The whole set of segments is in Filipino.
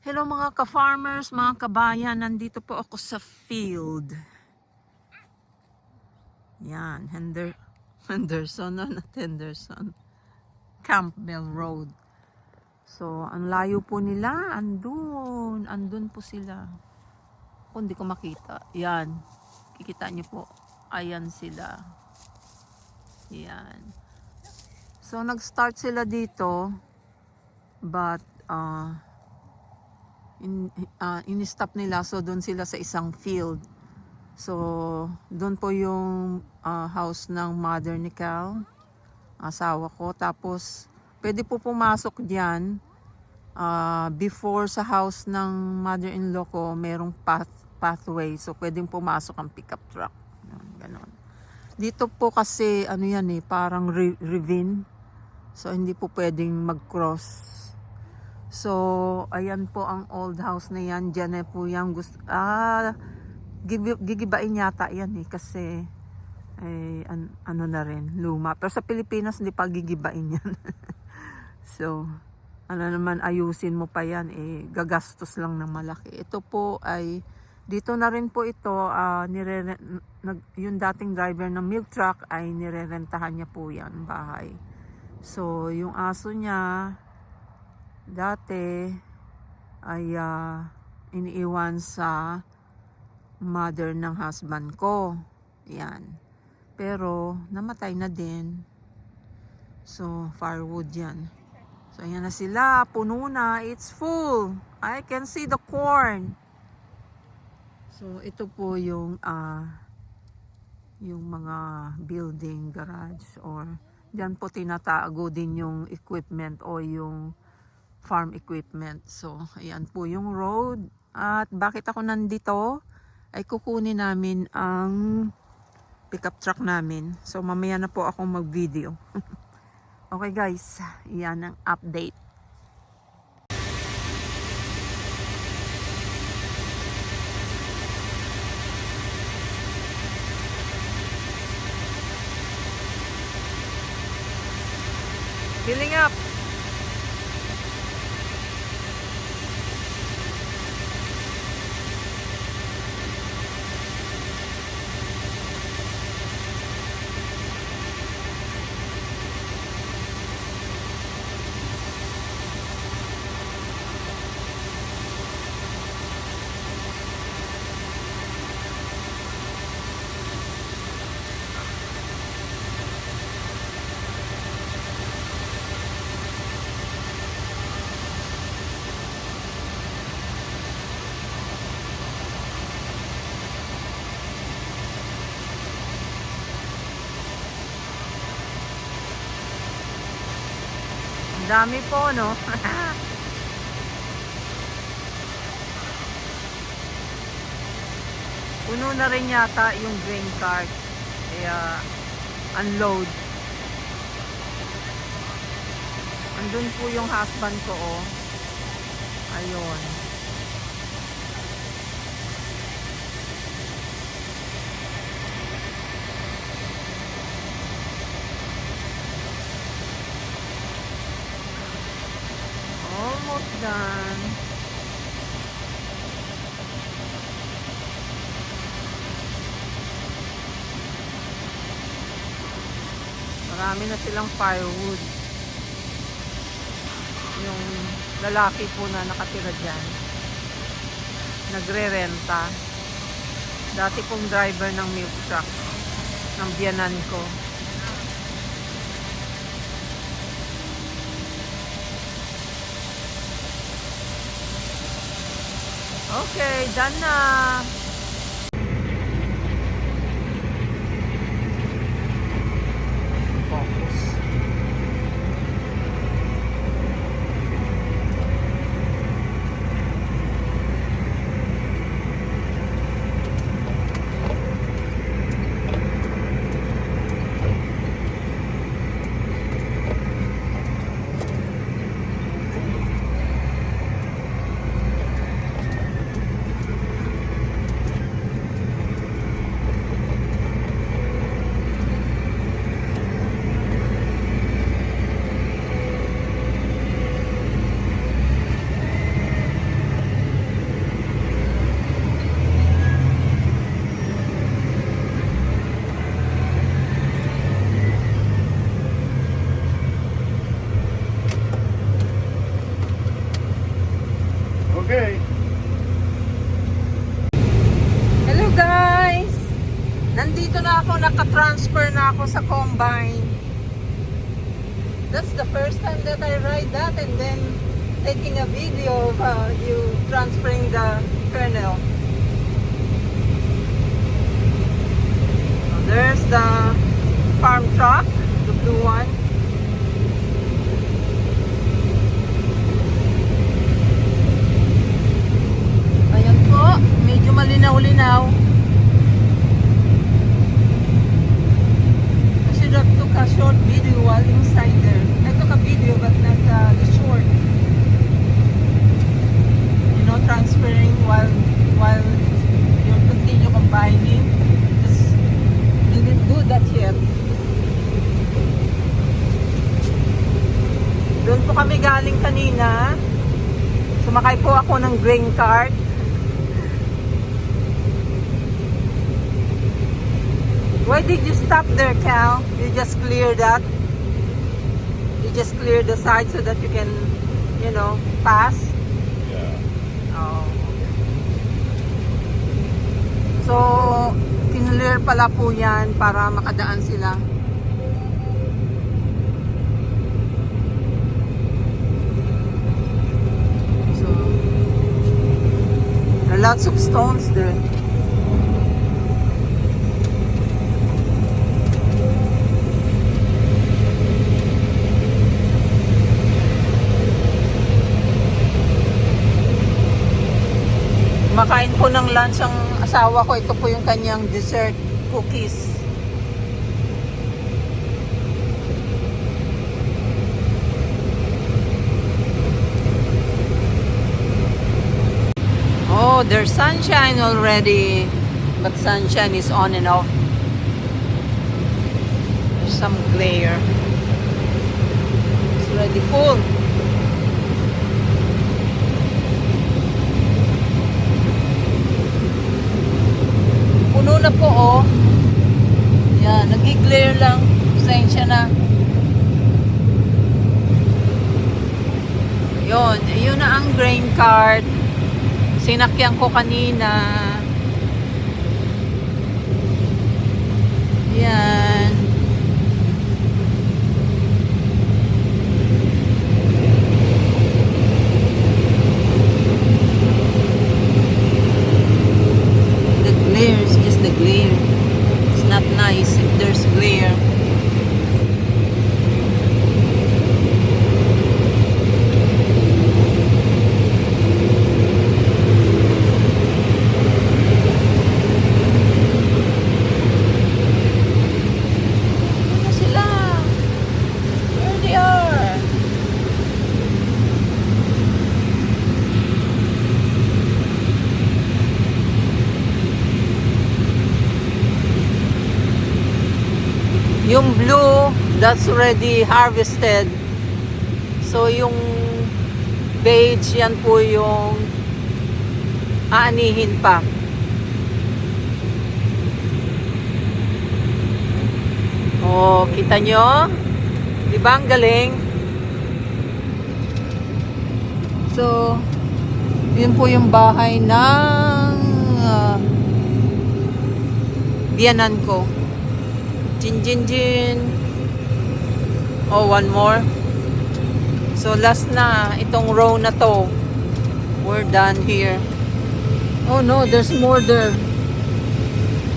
Hello mga ka-farmers, mga kabayan, nandito po ako sa field. Yan, Henderson, not Henderson, Campbell Road. So, ang layo po nila, andun po sila. Kung hindi ko makita, yan, kikita niyo po, ayan sila. Yan. So, nag-start sila dito, but, in-stop nila, so doon sila sa isang field. So doon po yung house ng mother ni Cal, asawa ko. Tapos pwede po pumasok diyan, before sa house ng mother-in-law ko merong pathway, so pwedeng pumasok ang pickup truck. Ganon. Dito po kasi ano yan parang ravine, so hindi po pwedeng mag-cross. So, ayan po ang old house na yan. Diyan na po yung gigibain yata yan kasi ano na rin, luma. Pero sa Pilipinas, hindi pa gigibain yan. So, ano naman, ayusin mo pa yan, gagastos lang ng malaki. Ito po ay, dito na rin po ito, yung dating driver ng milk truck ay nirerentahan niya po yan, bahay. So, yung aso niya, dati ay iniiwan sa mother ng husband ko. Yan. Pero namatay na din. So firewood yan. So ayan na sila. Puno na. It's full. I can see the corn. So ito po yung mga building, garage, or diyan po tinatago din yung equipment o yung farm equipment. So, ayan po yung road. At bakit ako nandito? Ay kukunin namin ang pickup truck namin. So, mamaya na po akong mag-video. Okay guys, yan ang update. Filling up! Dami po, no? Puno na rin yata yung grain cart. Kaya, unload. Andun po yung husband ko, oh. Ayun. Almost done. Marami na silang firewood. Yung lalaki po na nakatira dyan, nagre-renta. Dati pong driver ng milk truck ng biyanan ko. Okay, done na. Focus. That's the first time that I ride that, and then taking a video of you transferring the kernel. So there's the farm truck, the blue one. Ayan po, medyo malinaw-linaw. I should have took a short video while inside there. I took a video but not the short. You know, transferring while you continue combining. Just didn't do that yet. Doon po kami galing kanina. Sumakay po ako ng grain cart. Why did you stop there, Cal? You just clear that? You just clear the side so that you can, you know, pass? Yeah. Oh. So, kinlear pala po yan para makadaan sila. So, there are lots of stones there. Makain po ng lunch ang asawa ko. Ito po yung kanyang dessert cookies. Oh, there's sunshine already. But sunshine is on and off. There's some glare. It's already full. Puno na po, oh. Yan, nag-glare lang. Pasensya na. Yun na ang grain cart. Sinakyan ko kanina. Yan. The glare is just the glare. It's not nice if there's glare. Ano sila? Where they are? Yung blue, that's already harvested. So yung beige, yan po yung aanihin pa. Oh, kita nyo? Di ba ang galing? So, yun po yung bahay ng biyanan ko. Jin Jin Jin. Oh, one more. So last na itong row na to. We're done here. Oh no, there's more there.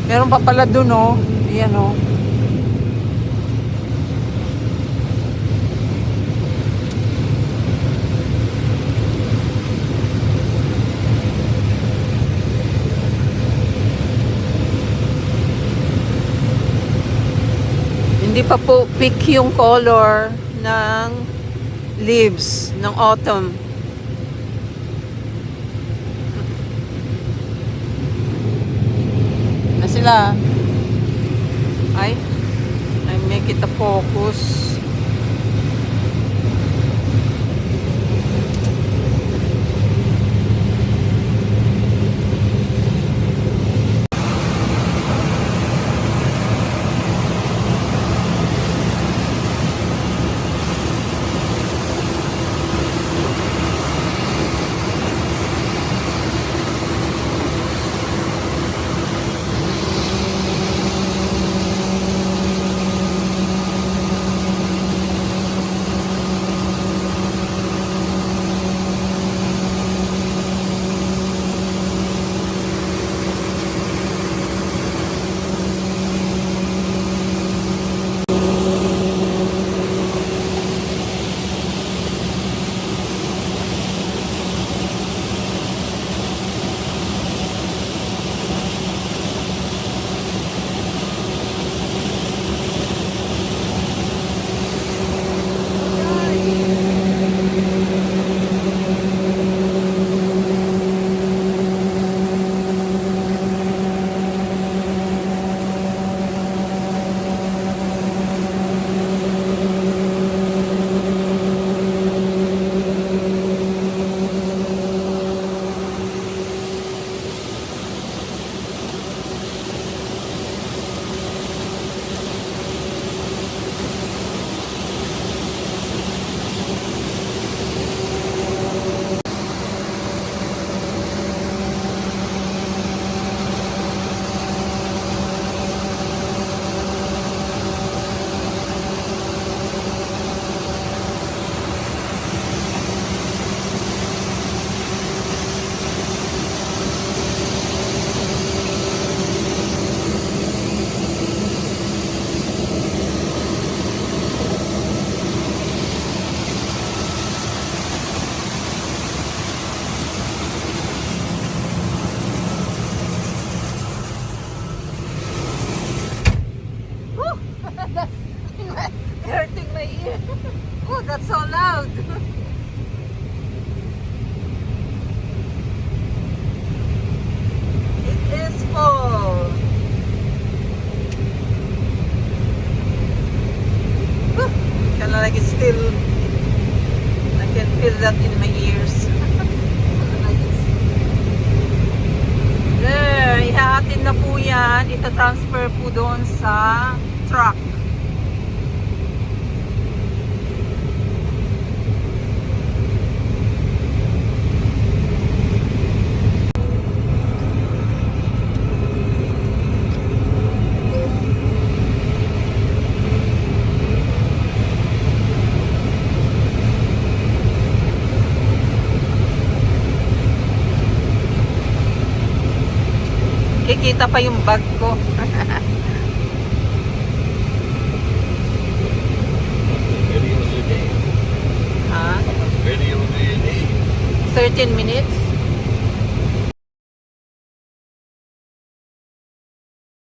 Meron pa pala dun, oh. Ayan, oh. Hindi pa po peak yung color ng leaves ng autumn. Na sila. I make it a focus. Oh, that's so loud. It is full. Kind of like it's still, I can feel that in my ears. Like it's, there, ihahatid na po yan. Ita-transfer po doon sa truck. Kikita pa yung bag ko. Video of the day. Ha? Video of the day. 13 minutes?